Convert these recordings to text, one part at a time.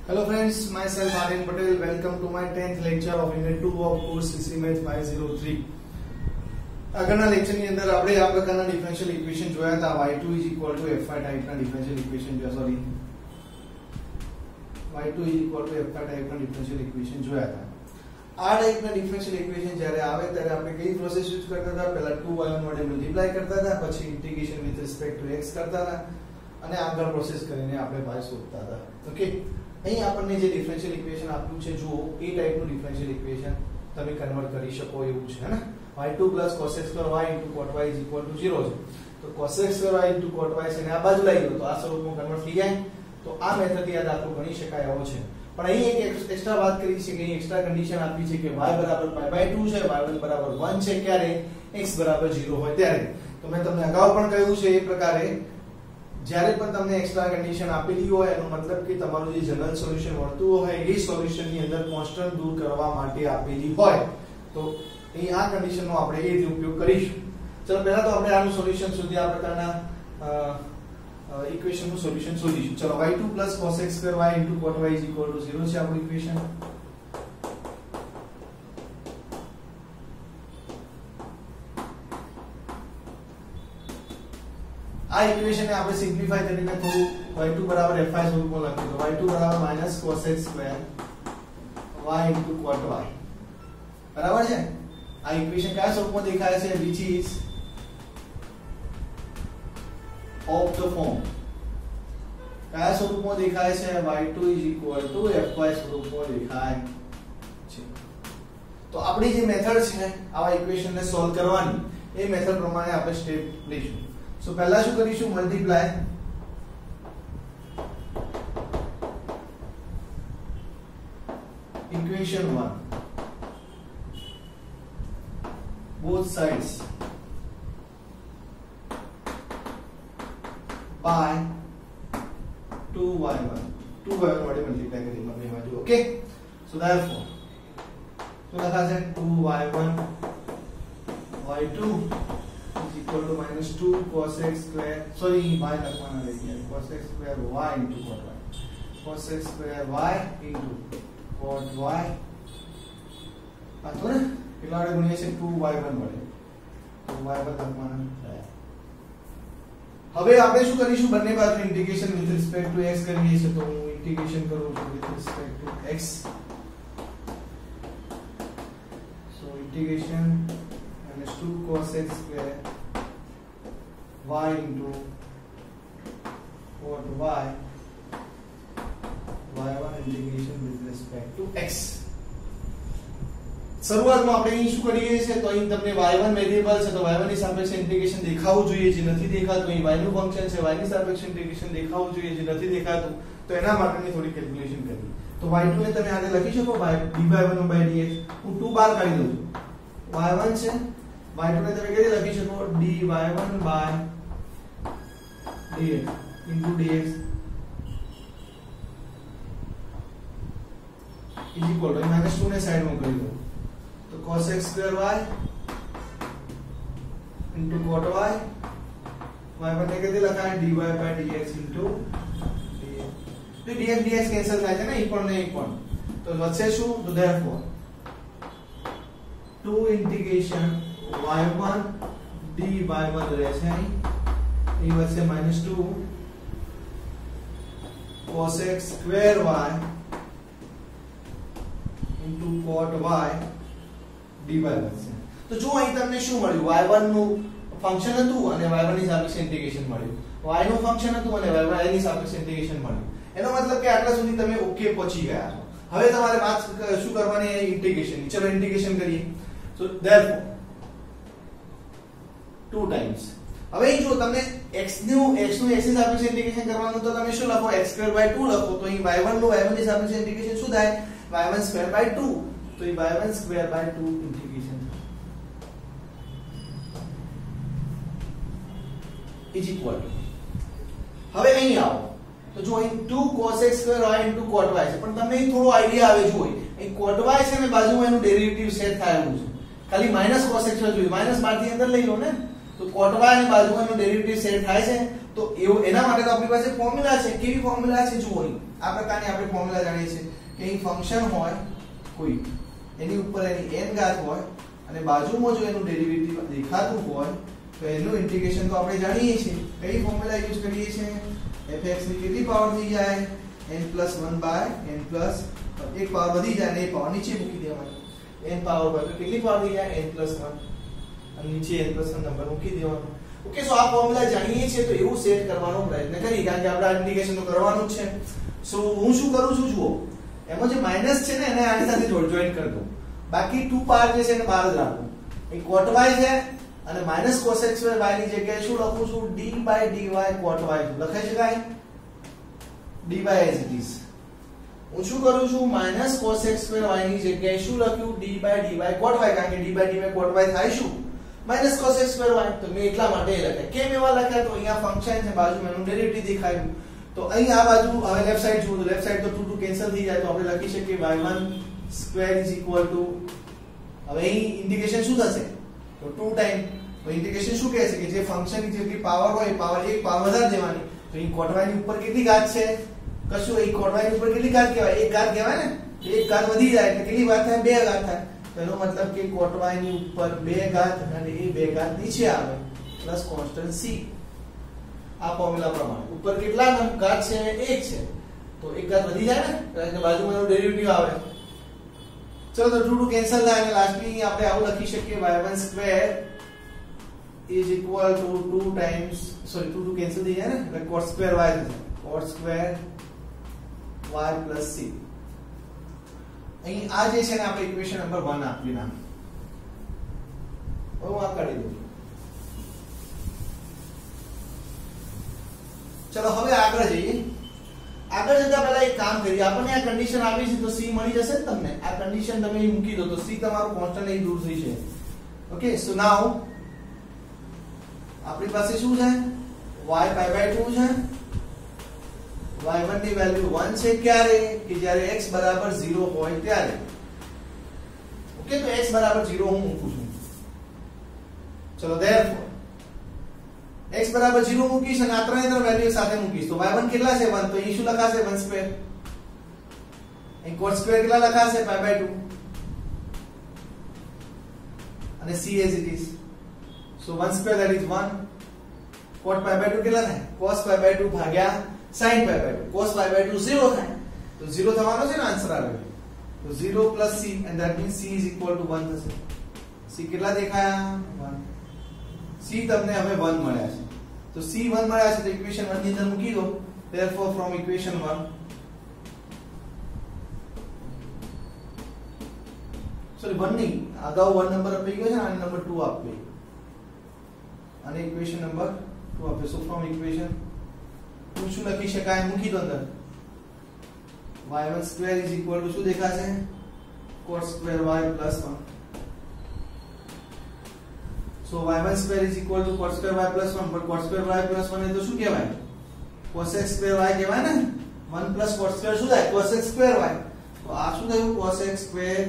Hello friends, myself Aryan Patel. Welcome to my 10th lecture of Unit 2 of course CC Math 503. આગળના લેક્ચરની અંદર આપણે આ પ્રકારના differential equation જોયા હતા. y2 f5 ટાઈપના ડિફરન્શિયલ ઇક્વેશન જોયા y2 f5 ટાઈપના ડિફરન્શિયલ ઇક્વેશન જોયા હતા. આ ટાઈપના ડિફરન્શિયલ ઇક્વેશન જ્યારે આવે ત્યારે આપણે કઈ પ્રોસેસ યુઝ કરતા હતા? પહેલા 2y1 વડે મલ્ટીપ્લાય કરતા હતા, પછી integration with respect two x કરતા હતા અને આગળ પ્રોસેસ કરીને આપણે y શોધતા હતા. ઓકે, અહીં આપણને જે ડિફરન્શિયલ ઇક્વેશન આપ્યું છે જુઓ, એ ટાઈપનું ડિફરન્શિયલ ઇક્વેશન તમે કન્વર્ટ કરી શકો એવું છે ને. y2 cos x square y cot y 0 છે. તો cos x square y cot y છે ને આ બાજુ લઈ લો તો આ સ્વરૂપમાં કન્વર્ટ થઈ જાય. તો આ મેથડ થી આ દાખલો ગણી શકાય એવો છે. પણ અહીં એક એક્સ્ટ્રા વાત કરી છે કે અહીં એક્સ્ટ્રા કન્ડિશન આપી છે કે y બરાબર π/2 છે, y1 બરાબર 1 છે ક્યારે x બરાબર 0 હોય ત્યારે. તો મેં તમને અગાઉ પણ કહ્યું છે એ પ્રકારે જ્યારે પણ તમને એક્સ્ટ્રા કન્ડિશન આપેલી હોય એનો મતલબ કે તમારું જે જનરલ સોલ્યુશન મળતું હોય એ સોલ્યુશન ની અંદર કોન્સ્ટન્ટ દૂર કરવા માટે આપેલી હોય તો અહીં આ કન્ડિશનનો આપણે એ રીતે ઉપયોગ કરીશું. ચલો પહેલા તો આપણે આનું સોલ્યુશન શોધી આ પ્રકારના ઇક્વેશનનું સોલ્યુશન શોધીશું. ચલો y2 cos x square y cot y 0 છે આપણું ઇક્વેશન. આ ઇક્વેશન ને આપણે સિમ્પ્લિફાય કરીને થોડું y2 બરાબર f5 સ્વરૂપમાં લખીએ તો y2 બરાબર -cos x square y cot y બરાબર છે. આ ઇક્વેશન કયા સ્વરૂપમાં દેખાય છે? which is of the form કયા સ્વરૂપમાં દેખાય છે? y2 fy સ્વરૂપમાં દેખાય છે. તો આપણી જે મેથડ છે આવા ઇક્વેશન ને સોલ્વ કરવાની એ મેથડ પ્રમાણે આપણે સ્ટેપ લઈશું. સો પહેલા શું કરીશું? Multiply equation 1 both sides by 2y1 વડે મલ્ટીપ્લાય કરી બંને બાજુ. ઓકે, સો therefore તો લખાશે 2y1 y2 is equal to -2 cos x square, sorry y લખવાના રહી ગયા, cos x square y into cot y, cos x square y into cot y. આ તો ને કેટલા વડે ગુણીએ છે? 2y1 વડે, તો y1 લખવાના થયા. હવે આપણે શું કરીશું? બંને બાજુ integration with respect two x કરીએ છીએ. તો હું ઇન્ટિગ્રેશન કરું છું with respect two x. So integration -2 cos x square y into cot y, y1 integration with respect to x. શરૂઆતમાં આપણે અહીં શું કરીએ છીએ? તો અહીં તમને y1 વેરીએબલ છે તો y1 ની સાપેક્ષે ઇન્ટિગ્રેશન દેખાવું જોઈએ. જે નથી દેખાતું અહીં y નું ફંક્શન છે, y ની સાપેક્ષે ઇન્ટિગ્રેશન દેખાવું જોઈએ. જે નથી દેખાતું તો એના માટેની થોડી કેલ્ક્યુલેશન કરી. તો y2 ને તમે આને લખી શકો dy1/dx. હું 2 બાર કાઢી દઉં છું. y1 છે, y2 ને તમે કેવી લખી શકો? dy1/dx into dx is equal to -2 ને સાઈડમાં કરી દો તો cos x square y into cot y, y1 ને કેવી લખાય? dy/dx into dx. તો dx કેન્સલ થાય છે ને, ઈ પણ ને ઈ પણ, તો વચ્ચે શું? તો therefore 2 integration y1 dy1 રહેશે અહીં, એ વચ્ચે -2 cos x square y into cot y dy બનશે. તો જો અહીં તમને શું મળ્યું? y1 નું ફંક્શન હતું અને y1 ની સાપેક્ષે ઇન્ટિગ્રેશન મળ્યું, y નું ફંક્શન હતું અને y ની સાપેક્ષે ઇન્ટિગ્રેશન મળ્યું. એનો મતલબ કે આટલા સુધી તમે ઓકે પહોંચી ગયા છો. હવે તમારે વાત શું કરવાની? ઇન્ટિગ્રેશનની. ચલો ઇન્ટિગ્રેશન કરીએ. So therefore 2 times. હવે જો તમને x નું x ની સાપેક્ષે ઇન્ટિગ્રેશન કરવાનું તો તમે શું લખો? x2/2 લખો. તો અહીં y1 નું y1 ની સાપેક્ષે ઇન્ટિગ્રેશન શું થાય? y1/2. તો અહીં y1/2 integration is equal to. હવે અહીં આવો તો જો અહીં 2 cos x square y into cot y છે, પણ તમને અહીં થોડો આઈડિયા આવે જો અહીં cot y છે ને બાજુમાં એનું ડેરિવેટિવ સેટ થાય એવું છે. ખાલી -cos x જોઈએ, માઈનસ બહારથી અંદર લઈ લો ને, તો cot y ની બાજુમાં એનું ડેરિવેટિવ સેટ થાય છે. તો એવું એના માટે તો આપણી પાસે ફોર્મ્યુલા છે. કેવી ફોર્મ્યુલા છે જુઓ અહીં. આ પ્રકારની આપણે ફોર્મ્યુલા જાણીએ છીએ કે અહીં ફંક્શન હોય કોઈ, એની ઉપર એની n ઘાત હોય અને બાજુમાં જો એનું ડેરિવેટિવ દેખાતું હોય તો એનું ઇન્ટિગ્રેશન તો આપણે જાણીએ છીએ. કઈ ફોર્મ્યુલા યુઝ કરીએ છીએ? fx ની કેટલી પાવર થઈ જાય? n+1/n પ્લસ એક પાવર વધી જાય ને એ પાવર નીચે મૂકી દેવાનો. n પાવર પર તો કેટલી પાવર થઈ જાય? n+1 અને નીચે n+1 નંબર મૂકી દેવાનો. ઓકે, સો આ ફોર્મ્યુલા જાણીએ છીએ તો એવું સેટ કરવાનો પ્રયત્ન કરીએ કારણ કે આપણે આ ઇન્ટિગ્રેશન તો કરવાનું જ છે. સો હું શું કરું છું જુઓ, એમાં જે માઈનસ છે ને એને આની સાથે જોઈન્ટ કરી દઉં. બાકી 2 પાવર જે છે એને બહાર જ રાખું. એ cot y છે અને -cos x y ની જગ્યાએ શું લખું છું? d/dy cot y લખાઈ શકાય? dy as it is. હું શું કરું છું? -cos x y ની જગ્યાએ શું લખ્યું? d/dy cot y, કારણ કે d/dy cot y થાય શું? -cos x y. તો મેં એટલા માટે લખ્યા. કેમ એવા લખ્યા? તો અહીંયા ફંક્શન છે, બાજુમાં એનું ડેરિવેટિવ દેખાયું. તો અહીં આ બાજુ હવે લેફ્ટ સાઈડ જુઓ તો લેફ્ટ સાઈડ તો 2 કેન્સલ થઈ જાય તો આપણે લખી શકીએ y1 square is equal to, હવે અહીં ઇન્ટિગ્રેશન શું થશે? તો 2 ટાઈમ. તો ઇન્ટિગ્રેશન શું કહે છે કે જે ફંક્શનની જેટલી પાવર હોય એ પાવર એક પાવર વધારે દેવાની. તો અહીં cot y ની ઉપર કેટલી ઘાત છે? કશું. અહીં cot y ની ઉપર કેટલી ઘાત કહેવાય? એક ઘાત કહેવાય ને. એક ઘાત વધી જાય એટલે કેટલી ઘાત થાય? 2 ઘાત થાય. તેનો મતલબ કે cot y ની ઉપર 2 ઘાત અને એ 2 ઘાત નીચે આવે પ્લસ કોન્સ્ટન્ટ c. આ ફોર્મ્યુલા પ્રમાણે ઉપર કેટલા ઘાત છે? 1 છે. તો એક ઘાત વધી જાય ને કારણ કે બાજુમાં એનું ડેરિવેટિવ આવે. ચલો તો 2 કેન્સલ થાય અને લાસ્ટલી આપણે આવું લખી શકીએ y1 square is equal to 2 times, sorry 2 cancel થઈ જાય ને એટલે cot સ્ક્વેર y થશે. cot square y plus c. અહીં આ જે છે ને આપણે ઇક્વેશન નંબર 1 આપી નામ. હવે હું આ કાઢી દઉં. ચલો હવે આગળ જઈએ. આગળ જતા પહેલા એક કામ કરીએ. આપણને આ કન્ડિશન આપી છે તો c મળી જશે ને તમને. આ કન્ડિશન તમે અહીં મૂકી દો તો c તમારું કોન્સ્ટન્ટ અહીં દૂર થઈ છે. ઓકે, સો નાઉ આપણી પાસે શું છે? y π/2 છે. y1 ની વેલ્યુ 1 છે ક્યારે? કે જ્યારે x બરાબર 0 હોય ત્યારે. ઓકે, તો x બરાબર 0 હું મૂકું છું. ચલો therefore x બરાબર 0 મૂકીશ અને આ ત્રણે વેલ્યુ સાથે મૂકીશ તો y1 કેટલા છે? 1. તો અહીં શું લખાશે? 1 સ્ક્વેર. અહીં cot સ્ક્વેર કેટલા લખાશે? π/2 અને c as it is. so 1 square that is 1. cot π/2 કેટલા થાય? cos π/2 ભાગ્યા sin π/2. cos π/2 0 થાય તો 0 થવાનો છે ને આન્સર આવે. તો 0 plus c and that means c is equal to 1 થશે. c કેટલા દેખાયા? 1. c તમને હવે 1 મળ્યા છે. તો c 1 મળ્યા છે તો ઇક્વેશન 1 ની અંદર મૂકી દો. therefore from equation 1 sorry 1 નહીં, અગાઉ 1 નંબર આપી ગયો છે અને નંબર 2 આપી અને ઇક્વેશન નંબર 2 આપે. so from equation 2 શું લખી શકાય? મૂકી દો અંદર. y1 square is equal to શું દેખાશે? cot square y plus 1. so y1 square is equal to cot square y plus 1. but cot square y plus 1 એ તો શું કહેવાય? cos x square y કહેવાય ને. 1 plus cot square શું થાય? cos x square y. તો આ શું થયું? cos x square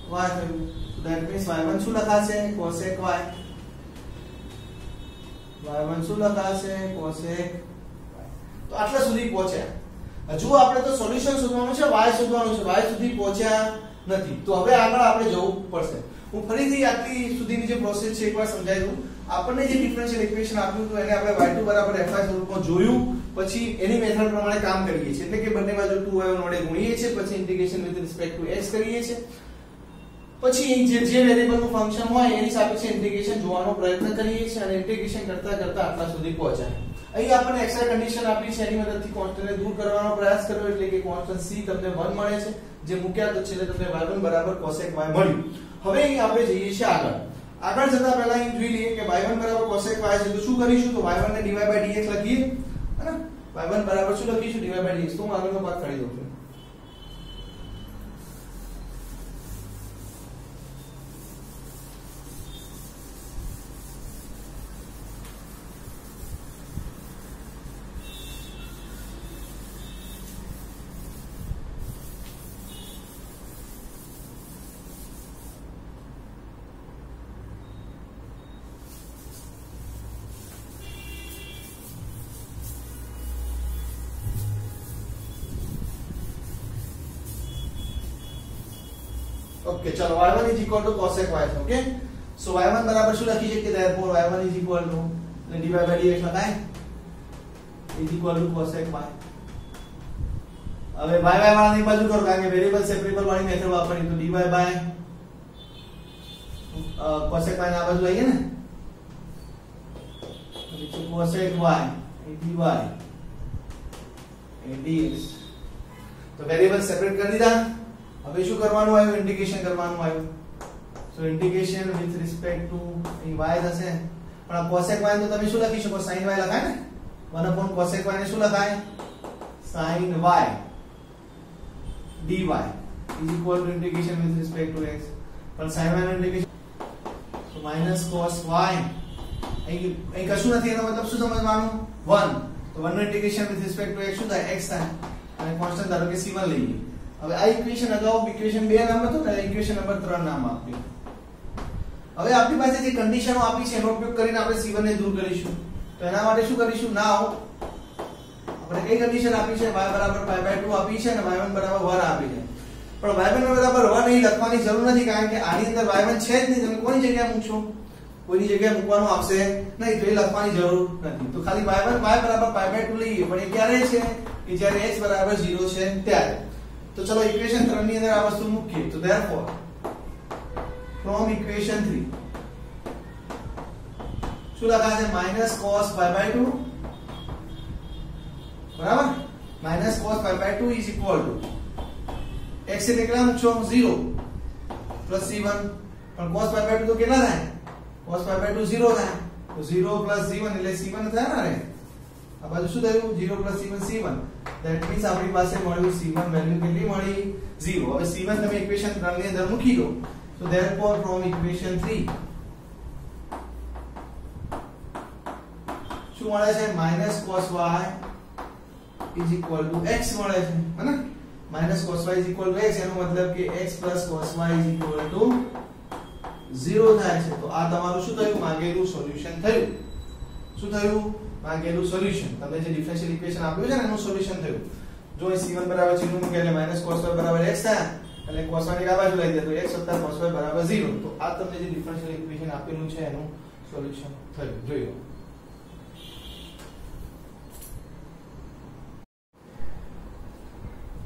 y થયું. so that means y1 શું લખાશે? cos x y. y1 શું લખાશે? cos x y. તો આટલા સુધી પહોંચ્યા. હજુ આપણે તો સોલ્યુશન શોધવાનું છે, y શોધવાનું છે. y સુધી પહોંચ્યા નથી તો હવે આગળ આપણે જવું પડશે. હું ફરીથી આટલી સુધીની જે પ્રોસેસ છે એકવાર સમજાવી દઉં. આપણને જે ડિફરન્શિયલ ઇક્વેશન આપ્યું હતું એને આપણે y2 બરાબર fy સ્વરૂપમાં જોયું, પછી એની મેથડ પ્રમાણે કામ કરીએ છીએ. એટલે કે બંને બાજુ 2y વડે ગુણીએ છીએ, પછી integration with respect two x કરીએ છીએ. પછી જે વેરીએબલનું ફંક્શન હોય એની સાપેક્ષે ઇન્ટિગ્રેશન જોવાનો પ્રયત્ન કરીએ છીએ અને ઇન્ટિગ્રેશન કરતા કરતા આટલા સુધી પહોંચાય. અહીં આપણને એક્સ્ટ્રા કન્ડિશન આપી છે એની મદદથી કોન્સ્ટન્ટને દૂર કરવાનો પ્રયાસ કર્યો એટલે કે કોન્સ્ટન્ટ c તમને 1 મળે છે. જે મૂક્યા તો છેલ્લે તમને y1 બરાબર cos x y મળ્યું. હવે અહીં આપણે જઈએ છીએ આગળ. આગળ જતા પહેલા અહીં જોઈ લઈએ કે y1 બરાબર cos x y છે તો શું કરીશું? તો y1 ને dy/dx લખીએ. હે y1 બરાબર શું લખીશું? dy/dx. તો હું આગળનો ભાગ કાઢી દઉં છું. ઓકે ચલો y1 is equal to cosec y છે ઓકે સો y1 બરાબર શું લખી શકીએ therefore y1 is equal to dy by dx લખાય is equal to cosec y હવે y વાળાની બાજુ કરો કારણ કે વેરીએબલ સેપરેબલ વાળી મેથડ વાપરી તો dy by cosec y ના બાજુ લઈએ ને તો cosec y dy dx તો વેરીએબલ સેપરેટ કરી દીધા હવે શું કરવાનું આવ્યું ઇન્ટિગ્રેશન કરવાનું આવ્યું so integration with respect to y થશે પણ આ cosec y તો તમે શું લખી શકો sin y લખાય ને 1 cosec y ને શું લખાય sin y dy is equal to integration with respect to x પણ sin y નો integration so minus cos y અહીં કશું નથી એનો મતલબ શું સમજવાનું 1 તો 1 નો integration with respect to x શું થાય x થાય અને કોન્સ્ટન્ટ ધારો કે c1 લઈએ હવે આ ઇક્વેશન અગાઉ ઇક્વેશન 2 નામ હતું ને ઇક્વેશન નંબર 3 નામ આપ્યું હવે આપણી પાસે જે કન્ડિશનો આપી છે એનો ઉપયોગ કરીને આપણે c1 ને દૂર કરીશું તો એના માટે શું કરીશું નાઉ આપણે કઈ કન્ડિશન આપી છે y બરાબર pi by 2 આપી છે અને y1 બરાબર 1 આપી છે પણ y1 બરાબર 1 અહીં લખવાની જરૂર નથી કારણ કે આની અંદર y1 છે જ નહીં તમે કોની જગ્યાએ મૂકશો કોઈની જગ્યાએ મૂકવાનું આવશે નહીં તો એ લખવાની જરૂર નથી તો ખાલી y1 y બરાબર pi by 2 લઈએ પણ એ ક્યારે છે કે જ્યારે x બરાબર 0 છે ત્યારે તો ચલો ઇક્વેશન 3 ની અંદર આ વસ્તુ મૂકીએ તો therefore from equation 3 શું લખાશે minus cos pi by 2 બરાબર minus cos pi by 2 is equal to x એટલે કેટલા મૂકશો 0 plus c1 પણ cos pi by 2 તો કેટલા થાય cos pi by 2 0 થાય તો 0 plus c1 એટલે c1 થાય ને આ બાજુ શું થયું 0 plus c1 c1 that means આપણી પાસે મળ્યું c1 વેલ્યુ કેટલી મળી 0 હવે c1 તમે ઇક્વેશન 3 ની અંદર મૂકી દો so therefore from equation 3 શું મળે છે minus cos y is equal to x મળે છે હે ને minus cos y is equal to x એનો મતલબ કે x plus cos y is equal to 0 થાય છે તો આ તમારું શું થયું માંગેલું સોલ્યુશન થયું શું થયું માંગેલું સોલ્યુશન તમને જે ડિફરન્શિયલ ઇક્વેશન આપ્યું છે ને એનું સોલ્યુશન થયું જો એ c1 બરાબર 0 મૂકે એટલે minus cos y બરાબર x થાય એટલે cos y ની આ બાજુ લઈ દે તો x + cos y બરાબર 0 તો આ તમને જે ડિફરન્શિયલ ઇક્વેશન આપેલું છે એનું સોલ્યુશન થયું જોયો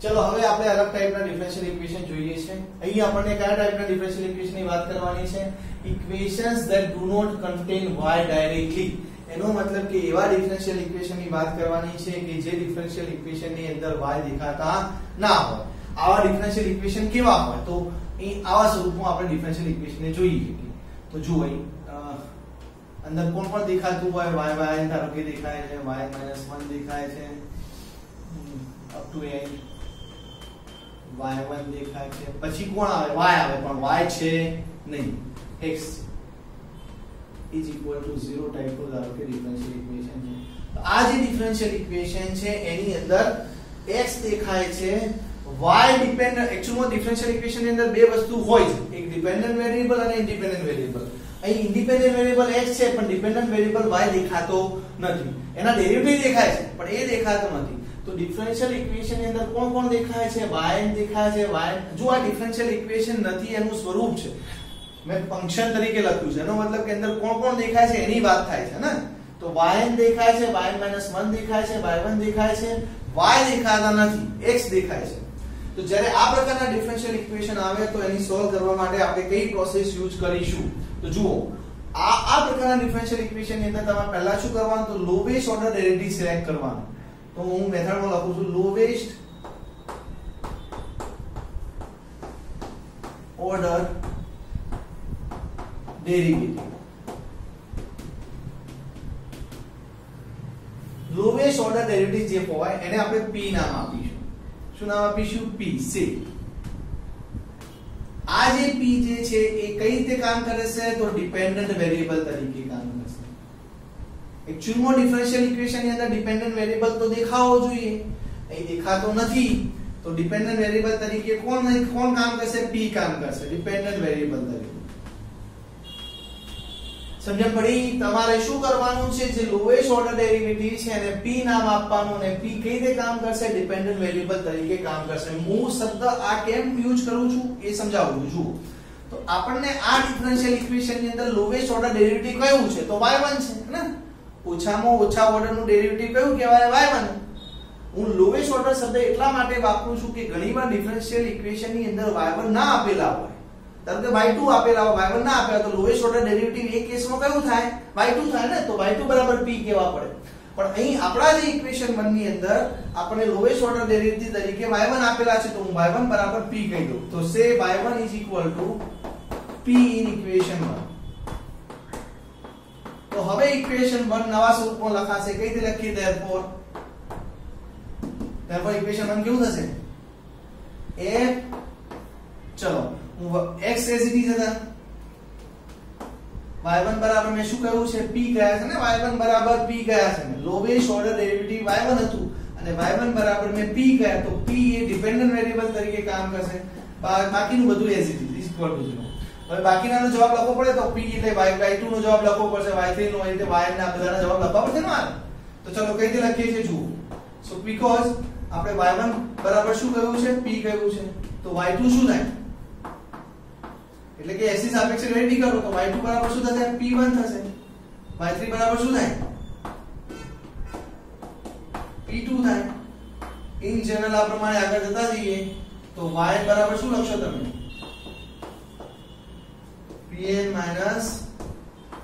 ચલો હવે આપણે અલગ ટાઈપના ડિફરન્શિયલ ઇક્વેશન જોઈએ છે અહીં આપણને કયા ટાઈપના ડિફરન્શિયલ ઇક્વેશનની વાત કરવાની છે equations that do not contain y directly એનો મતલબ કે એવા ડિફરન્શિયલ ઇક્વેશનની વાત કરવાની છે કે જે ડિફરન્શિયલ ઇક્વેશનની અંદર y દેખાતા ના હોય આવા ડિફરન્શિયલ ઇક્વેશન કેવા હોય તો આવા સ્વરૂપમાં આપણે ડિફરન્શિયલ ઇક્વેશનને જોઈ શકીએ તો જુઓ અંદર કોણ પણ દેખાતું હોય y ધારો કે દેખાય છે y - 1 દેખાય છે અપ ટુ n y1 દેખાય છે પછી કોણ આવે y આવે પણ y છે નહીં x is equal to 0 ટાઈપનો ધારો કે ડિફરન્શિયલ ઇક્વેશન છે તો આ જે ડિફરન્શિયલ ઇક્વેશન છે એની અંદર x દેખાય છે y dependent actually differential equation ની અંદર બે વસ્તુ હોય છે એક ડિપેન્ડન્ટ વેરીએબલ અને ઇન્ડિપેન્ડન્ટ વેરીએબલ અહીં ઇન્ડિપેન્ડન્ટ વેરીએબલ x છે પણ ડિપેન્ડન્ટ વેરીએબલ y દેખાતો નથી એના ડેરિવેટિવ દેખાય છે પણ એ દેખાતો નથી તો ડિફરન્શિયલ ઇક્વેશન ની અંદર કોણ કોણ દેખાય છે y દેખાય છે y જો આ ડિફરન્શિયલ ઇક્વેશન નથી એનું સ્વરૂપ છે મેં ફંક્શન તરીકે લખ્યું છે એનો મતલબ કે અંદર કોણ કોણ દેખાય છે એની વાત થાય છે ને તો yn દેખાય છે y - 1 દેખાય છે y1 દેખાય છે y દેખાતા નથી x દેખાય છે તો જ્યારે આ પ્રકારના ડિફરન્શિયલ ઇક્વેશન આવે તો એની સોલ્વ કરવા માટે આપણે કઈ પ્રોસેસ યુઝ કરીશું તો જુઓ આ પ્રકારના ડિફરન્શિયલ ઇક્વેશન ની અંદર તમારે પહેલા શું કરવાનું તો લોવેસ્ટ ઓર્ડર ડેરિવેટિવ સિલેક્ટ કરવાનું તો હું મેથડમાં લખું છું lowest order derivative lowest order derivative જે હોય એને આપણે p નામ આપીશું શું નામ આપીશું p છે આ જે p જે છે એ કઈ રીતે કામ કરે છે તો ડિપેન્ડન્ટ વેરીએબલ તરીકે કામ કરશે એકચ્યુઅલી ડિફરન્શિયલ ઇક્વેશન ની અંદર ડિપેન્ડન્ટ વેરીએબલ તો દેખાવો જોઈએ અહીં દેખાતો નથી તો ડિપેન્ડન્ટ વેરીએબલ તરીકે કોણ કામ કરશે p કામ કરશે ડિપેન્ડન્ટ વેરીએબલ તરીકે સમજણ પડી? તમારે શું કરવાનું છે, જે લોએસ્ટ ઓર્ડર ડેરિવેટિવ છે એને p નામ આપવાનું અને p કઈ રીતે કામ કરશે, ડિપેન્ડન્ટ વેરિયેબલ તરીકે કામ કરશે. હું શબ્દ આ કેમ યુઝ કરું છું એ સમજાવું છું. જુઓ, તો આપણને આ ડિફરન્શિયલ ઇક્વેશન ની અંદર લોએસ્ટ ઓર્ડર ડેરિવેટિવ કયું છે, તો y1 છે ને. ઓછામાં ઓછા ઓર્ડરનું ડેરિવેટિવ કયું કહેવાય, y1. હું લોએસ્ટ ઓર્ડર શબ્દ એટલા માટે વાપરું છું કે ઘણીવાર ડિફરન્શિયલ ઇક્વેશન ની અંદર y1 ના આપેલા હોય, ધારો કે y2 આપેલા હોય, y1 ના આપેલા, તો લોએસ્ટ ઓર્ડર ડેરિવેટિવ એ કેસમાં કયું થાય, y2 થાય ને. તો y2 બરાબર p કહેવા પડે. પણ અહીં આપણા જે ઇક્વેશન 1 ની અંદર આપણે લોએસ્ટ ઓર્ડર ડેરિવેટિવ તરીકે y1 આપેલા છે, તો હું y1 બરાબર p કહી દઉં. તો સે y1 is equal to p in equation 1. તો હવે ઇક્વેશન 1 નવા સ્વરૂપમાં લખાશે. કઈ રીતે લખીએ? therefore ઇક્વેશન 1 કેવું થશે? f, ચલો x as it is હતા, y1 બરાબર મેં શું કહ્યું છે, p ગયા છે ને. y1 બરાબર p ગયા છે, લોએસ્ટ ઓર્ડર ડેરિવેટિવ y1 હતું અને y1 બરાબર મેં p ગયા, તો p એ ડિપેન્ડન્ટ વેરિયેબલ તરીકે કામ કરશે. બાકીનું બધું as it is equal to 0. હવે બાકીનાનો જવાબ લખવો પડે તો p એટલે y2 નો જવાબ લખવો પડશે, y3 નો, એટલે y ના બધાના જવાબ લખવા પડશે ને મારે. તો ચલો કઈ રીતે લખીએ છીએ, જુઓ. સો બીકોઝ આપણે y1 બરાબર શું કહ્યું છે, p કહ્યું છે, તો y2 શું થાય, એટલે કે s ની સાપેક્ષે ડેરિવેટિવ કરો તો y2 બરાબર શું થશે, p1 થશે. y3 બરાબર શું થાય, p2 થાય. ઇન જનરલ આ પ્રમાણે આગળ જતા જઈએ તો y બરાબર શું લખશો તમે, pn minus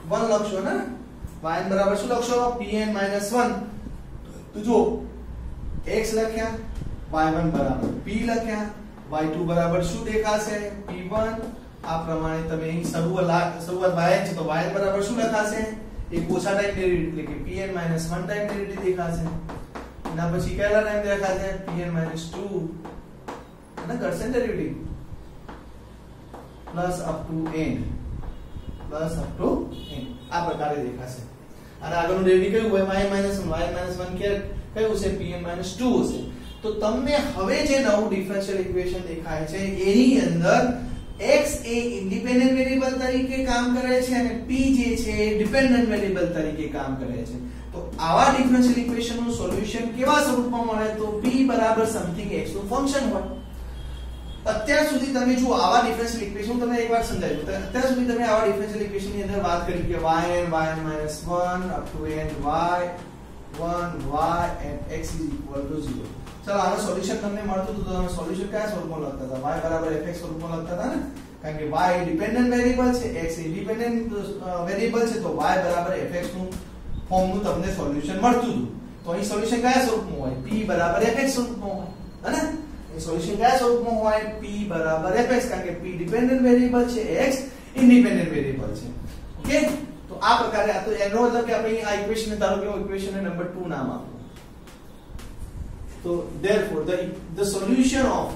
1 લખશો ને. y બરાબર શું લખશો, pn minus 1. તો જો x લખ્યા, y1 બરાબર p લખ્યા, y2 બરાબર શું દેખાશે, p1. આ પ્રમાણે તમે અહીં શરૂઆત y છે તો y બરાબર શું લખાશે, એક ઓછા ટાઈમ ડેરિવેટિવ એટલે કે pn minus 1 ટાઈમ ડેરિવેટિવ દેખાશે. એના પછી કયા ટાઈમ દેખાશે, pn minus 2 અને કરશે derivative plus up to n, plus up to n. આ પ્રકારે દેખાશે. અને આગળનું ડેરિવેટિવ કયું હોય, y minus 1 કયું છે, pn minus 2 હશે. તો તમને હવે જે નવું ડિફરન્શિયલ ઇક્વેશન દેખાય છે એની અંદર x એ ઇન્ડિપેન્ડન્ટ વેરિયેબલ તરીકે કામ કરે છે અને p જે છે એ ડિપેન્ડન્ટ વેરિયેબલ તરીકે કામ કરે છે. તો આવા ડિફરન્શિયલ ઇક્વેશન નું સોલ્યુશન કેવા સ્વરૂપમાં મળે, તો p બરાબર સમથિંગ x નું ફંક્શન હોય. અત્યાર સુધી તમે જો આવા ડિફરન્શિયલ ઇક્વેશન તમને એકવાર સમજાવ્યું, અત્યાર સુધી તમે આવા ડિફરન્શિયલ ઇક્વેશન ની અંદર વાત કરી કે yn minus 1 up to n y1 y and x is equal to 0. ચલો આનો સોલ્યુશન તમને મળતું હતું તો તમે સોલ્યુશન કયા સ્વરૂપમાં લખતા હતા, y બરાબર fx સ્વરૂપમાં લખતા હતા ને. કારણ કે y ડિપેન્ડન્ટ વેરિયેબલ છે, x ઇન્ડિપેન્ડન્ટ વેરિયેબલ છે, તો y બરાબર fx નું ફોર્મનું તમને સોલ્યુશન મળતું હતું. તો અહીં સોલ્યુશન કયા સ્વરૂપમાં હોય, p બરાબર fx સ્વરૂપમાં હોય, હે ને. એ સોલ્યુશન કયા સ્વરૂપમાં હોય, p બરાબર fx, કારણ કે p ડિપેન્ડન્ટ વેરિયેબલ છે, x ઇન્ડિપેન્ડન્ટ વેરિયેબલ છે. ઓકે, તો આ પ્રકારે આ તો એનો મતલબ કે આપણે આ ઇક્વેશન ને ધારો કે ઇક્વેશન નંબર 2 નામ આપો. So therefore the solution of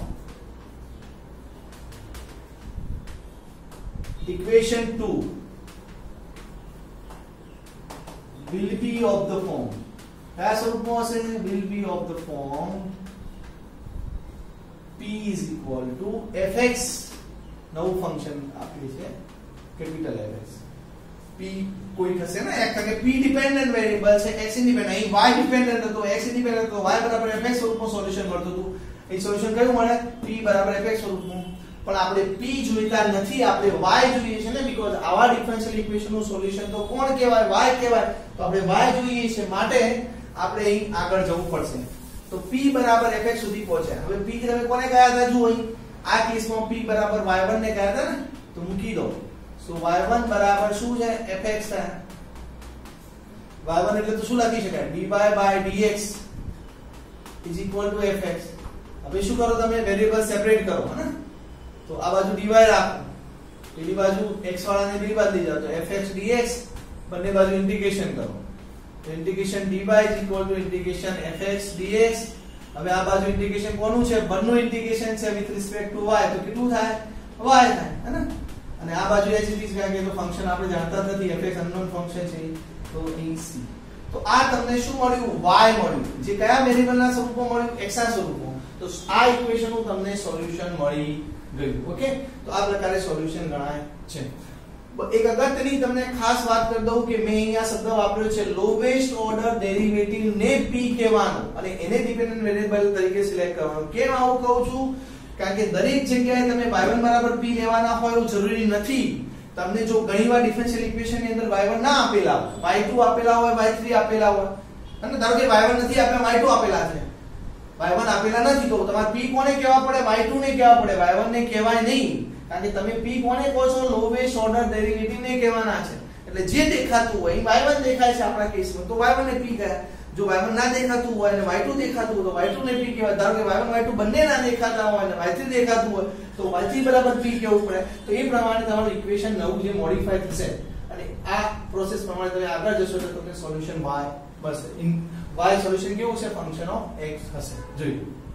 equation 2 will be of the form, as will be of the form p is equal to fx. નવું ફંક્શન આપી છે કેપિટલ fx. p કોઈ થશે ને એક કે p ડિપેન્ડન્ટ વેરિયેબલ છે, x ઇન્ડિપેન્ડન્ટ, અહીં y ડિપેન્ડન્ટ હતો, x ઇન્ડિપેન્ડન્ટ હતો, y બરાબર fx સ્વરૂપમાં સોલ્યુશન મળતું હતું. એ સોલ્યુશન કયું મળે, p બરાબર fx સ્વરૂપનું. પણ આપણે p જોઈતા નથી, આપણે y જોઈએ છે ને, બીકોઝ આવા ડિફરન્શિયલ ઇક્વેશન નું સોલ્યુશન તો કોણ કહેવાય, y કહેવાય. તો આપણે y જોઈએ છે, માટે આપણે અહીં આગળ જવું પડશે. તો p બરાબર fx સુધી પહોંચ્યા. હવે p તમે કોને કહ્યા હતા, જુઓ અહીં આ કેસમાં p બરાબર y1 ને કહ્યા હતા ને, તો મૂકી દો. So y1 બરાબર શું છે, fx થાય. y1 એટલે તો શું લખી શકાય, dy by dx is equal to fx. હવે શું કરો તમે, વેરિયેબલ સેપરેટ કરો, હે ને. તો આ બાજુ dy રાખો, પેલી બાજુ x વાળાને બે બાજુ લઈ જાઓ, તો fx dx બંને બાજુ ઇન્ટિગ્રેશન કરો. તો integration dy is equal to integration fx dx. હવે આ બાજુ ઇન્ટિગ્રેશન કોનું છે, બંનેનું ઇન્ટિગ્રેશન છે વિથ રિસ્પેક્ટ ટુ y, તો કેટલું થાય, y થાય, હે ને. અને આ બાજુ h ઇટ ઇઝ કારણ કે તો ફંક્શન આપણે જાણતા નથી, fx અનનોન ફંક્શન છે, તો અહીં c. તો આ તમને શું મળ્યું, y મળ્યું, જે કયા વેરિયેબલના સ્વરૂપમાં મળ્યું, x ના સ્વરૂપમાં. તો આ ઇક્વેશન નું તમને સોલ્યુશન મળી ગયું. ઓકે, તો આ પ્રકારે સોલ્યુશન ગણાય છે. એક અગત્યની તમને ખાસ વાત કરી દઉં કે મેં અહીંયા શબ્દ વાપર્યો છે લોવેસ્ટ ઓર્ડર ડેરિવેટિવ ને p કહેવાનું અને એને ડિપેન્ડન્ટ વેરિયેબલ તરીકે સિલેક્ટ કરવાનું. કેમ આવું કહું છું? કારણ કે દરેક જગ્યાએ તમે y1 બરાબર p લેવાના હોય એવું જરૂરી નથી. તમને જો ઘણીવાર ડિફરન્શિયલ ઇક્વેશન ની અંદર y1 ના આપેલા હોય, y2 આપેલા હોય, y3 આપેલા હોય અને ધારો કે y1 નથી આપ્યા, y2 આપેલા છે, y1 આપેલા નથી તો તમારે p કોને કહેવા પડે? y2 ને કહેવા પડે, y1 ને કહેવાય નહીં. કારણ કે તમે p કોને કહો છો? લોવેસ્ટ ઓર્ડર ડેરિવેટિવ ને કહેવાના છે. એટલે જે દેખાતું હોય y1 દેખાય છે આપણા કેસમાં તો y1 ને p કહે. જો y1 ના દેખાતું હોય અને y2 દેખાતું હોય તો y2 ને p કહેવાય. ધારો કે y1 y2 બંને ના દેખાતા હોય અને y3 દેખાતું હોય તો y3 બરાબર p કહેવું પડે. તો એ પ્રમાણે તમારું ઇક્વેશન નવું જે મોડિફાઈ થશે અને આ પ્રોસેસ પ્રમાણે તમે આગળ જશો તો તમને સોલ્યુશન y બનશે. y સોલ્યુશન કેવું છે? ફંક્શન ઓફ x હશે. જોયું.